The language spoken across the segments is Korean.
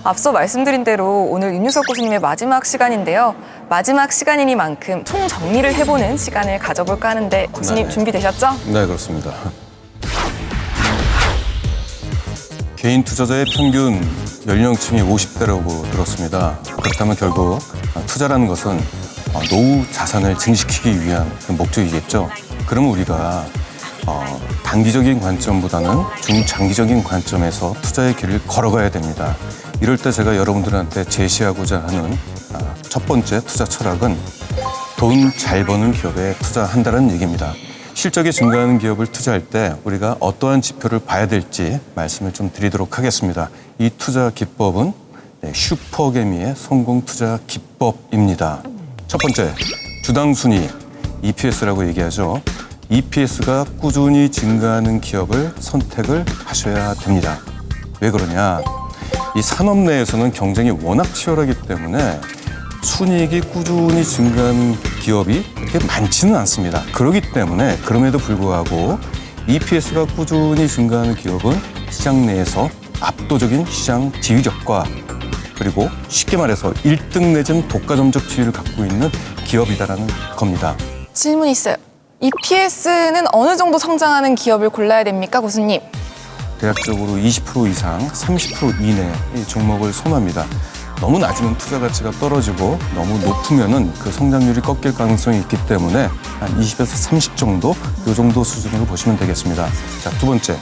앞서 말씀드린 대로 오늘 윤유석 교수님의 마지막 시간인데요. 마지막 시간이니만큼 총정리를 해보는 시간을 가져볼까 하는데 교수님 네. 준비되셨죠? 네, 그렇습니다. 개인 투자자의 평균 연령층이 50대라고 들었습니다. 그렇다면 결국 투자라는 것은 노후 자산을 증식시키기 위한 목적이겠죠. 그러면 우리가 단기적인 관점보다는 중장기적인 관점에서 투자의 길을 걸어가야 됩니다. 이럴 때 제가 여러분들한테 제시하고자 하는 첫 번째 투자 철학은 돈 잘 버는 기업에 투자한다는 얘기입니다. 실적이 증가하는 기업을 투자할 때 우리가 어떠한 지표를 봐야 될지 말씀을 좀 드리도록 하겠습니다. 이 투자 기법은 슈퍼개미의 성공 투자 기법입니다. 첫 번째, 주당 순이익, EPS라고 얘기하죠. EPS가 꾸준히 증가하는 기업을 선택을 하셔야 됩니다. 왜 그러냐? 이 산업 내에서는 경쟁이 워낙 치열하기 때문에 순이익이 꾸준히 증가하는 기업이 그렇게 많지는 않습니다. 그렇기 때문에 그럼에도 불구하고 EPS가 꾸준히 증가하는 기업은 시장 내에서 압도적인 시장 지위력과 그리고 쉽게 말해서 1등 내지는 독과점적 지위를 갖고 있는 기업이다라는 겁니다. 질문 있어요. EPS는 어느 정도 성장하는 기업을 골라야 됩니까, 교수님? 대략적으로 20% 이상, 30% 이내 이 종목을 선호합니다. 너무 낮으면 투자 가치가 떨어지고 너무 높으면은 그 성장률이 꺾일 가능성이 있기 때문에 한 20에서 30 정도, 이 정도 수준으로 보시면 되겠습니다. 자, 두 번째.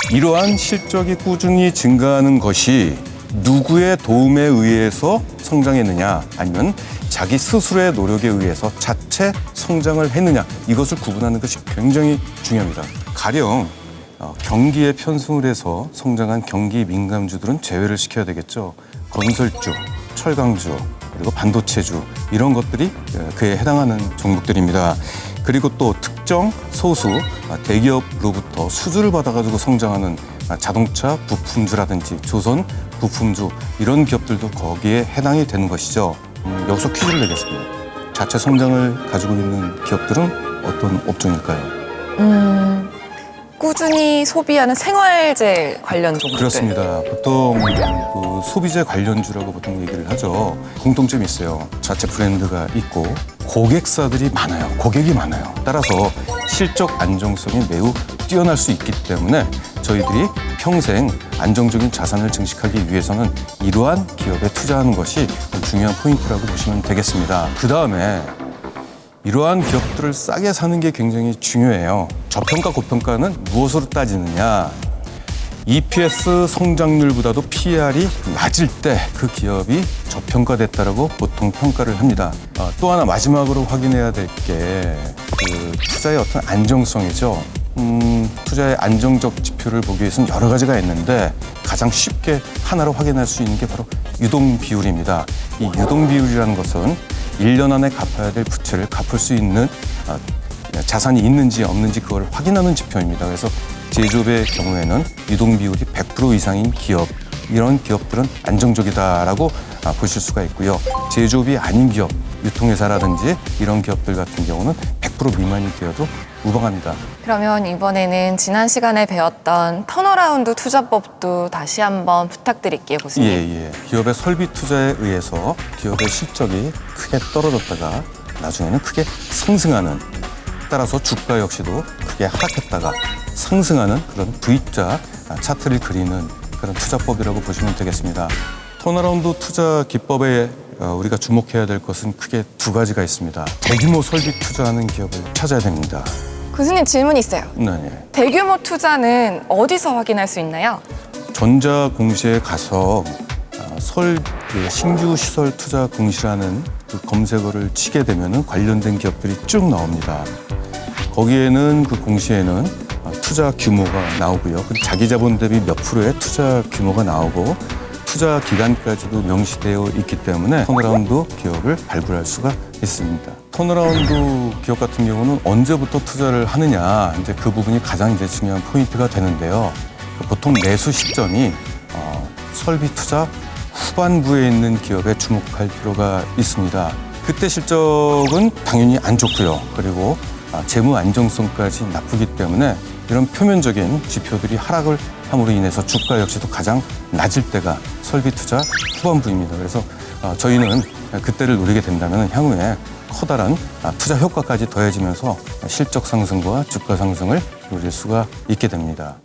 이러한 실적이 꾸준히 증가하는 것이 누구의 도움에 의해서 성장했느냐 아니면 자기 스스로의 노력에 의해서 자체 성장을 했느냐 이것을 구분하는 것이 굉장히 중요합니다. 가령 경기에 편승을 해서 성장한 경기 민감주들은 제외를 시켜야 되겠죠. 건설주, 철강주, 그리고 반도체주 이런 것들이 그에 해당하는 종목들입니다. 그리고 또 특정 소수 대기업으로부터 수주를 받아가지고 성장하는 자동차 부품주라든지 조선 부품주 이런 기업들도 거기에 해당이 되는 것이죠. 여기서 퀴즈를 내겠습니다. 자체 성장을 가지고 있는 기업들은 어떤 업종일까요? 꾸준히 소비하는 생활재 관련 종목들. 그렇습니다. 보통 그 소비재 관련주라고 보통 얘기를 하죠. 공통점이 있어요. 자체 브랜드가 있고 고객사들이 많아요. 고객이 많아요. 따라서 실적 안정성이 매우 뛰어날 수 있기 때문에 저희들이 평생 안정적인 자산을 증식하기 위해서는 이러한 기업에 투자하는 것이 중요한 포인트라고 보시면 되겠습니다. 그 다음에 이러한 기업들을 싸게 사는 게 굉장히 중요해요. 저평가, 고평가는 무엇으로 따지느냐? EPS 성장률보다도 PER이 낮을 때 그 기업이 저평가됐다라고 보통 평가를 합니다. 또 하나 마지막으로 확인해야 될 게 그 투자의 어떤 안정성이죠. 투자의 안정적 지표를 보기 위해서는 여러 가지가 있는데 가장 쉽게 하나로 확인할 수 있는 게 바로 유동 비율입니다. 이 유동 비율이라는 것은 1년 안에 갚아야 될 부채를 갚을 수 있는 자산이 있는지 없는지 그걸 확인하는 지표입니다. 그래서 제조업의 경우에는 유동 비율이 100% 이상인 기업, 이런 기업들은 안정적이다라고 보실 수가 있고요. 제조업이 아닌 기업, 유통회사라든지 이런 기업들 같은 경우는 100% 미만이 되어도 무방합니다. 그러면 이번에는 지난 시간에 배웠던 턴어라운드 투자법도 다시 한번 부탁드릴게요, 교수님. 예. 기업의 설비 투자에 의해서 기업의 실적이 크게 떨어졌다가 나중에는 크게 상승하는, 따라서 주가 역시도 크게 하락했다가 상승하는 그런 V자 차트를 그리는 그런 투자법이라고 보시면 되겠습니다. 턴어라운드 투자 기법에 우리가 주목해야 될 것은 크게 두 가지가 있습니다. 대규모 설비 투자하는 기업을 찾아야 됩니다. 교수님 질문이 있어요. 네. 대규모 투자는 어디서 확인할 수 있나요? 전자공시에 가서 신규 시설 투자 공시라는 그 검색어를 치게 되면 관련된 기업들이 쭉 나옵니다. 거기에는 그 공시에는 투자 규모가 나오고요. 그리고 자기 자본 대비 몇 프로의 투자 규모가 나오고 투자 기간까지도 명시되어 있기 때문에 턴어라운드 기업을 발굴할 수가 있습니다. 턴어라운드 기업 같은 경우는 언제부터 투자를 하느냐, 이제 그 부분이 가장 이제 중요한 포인트가 되는데요. 보통 매수 시점이 설비 투자 후반부에 있는 기업에 주목할 필요가 있습니다. 그때 실적은 당연히 안 좋고요. 그리고 재무 안정성까지 나쁘기 때문에 이런 표면적인 지표들이 하락을 함으로 인해서 주가 역시도 가장 낮을 때가 설비 투자 후반부입니다. 그래서 저희는 그때를 노리게 된다면 향후에 커다란 투자 효과까지 더해지면서 실적 상승과 주가 상승을 노릴 수가 있게 됩니다.